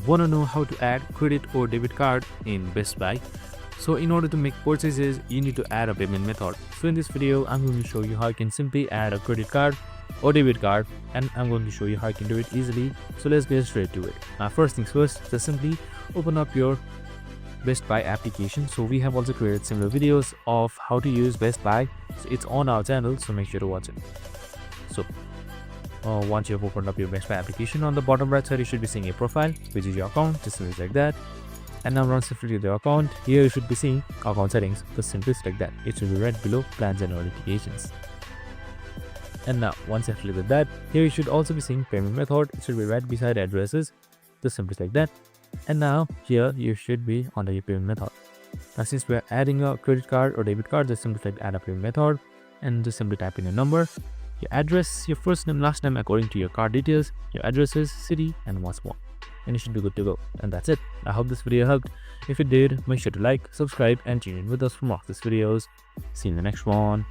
want to know how to add credit or debit card in Best Buy. So in order to make purchases, you need to add a payment method. So in this video, I'm going to show you how you can simply add a credit card or debit card, and I'm going to show you how you can do it easily. So let's get straight to it. Now first things first, just simply open up your Best Buy application. So we have also created similar videos of how to use Best Buy. So it's on our channel, so make sure to watch it. So once you have opened up your Best Buy application, on the bottom right side you should be seeing a profile, which is your account, just like that. And now run simply to the account. Here you should be seeing account settings, just simply select that. It should be right below plans and notifications. And now once you have selected that, here you should also be seeing payment method. It should be right beside addresses, just simply select that. And now here you should be under your payment method. Now since we're adding a credit card or debit card, just simply select add a payment method and just simply type in your number, your address, your first name, last name according to your card details, your addresses, city, and what's more. And you should be good to go. And that's it. I hope this video helped. If it did, make sure to like, subscribe, and tune in with us for more of these videos. See you in the next one.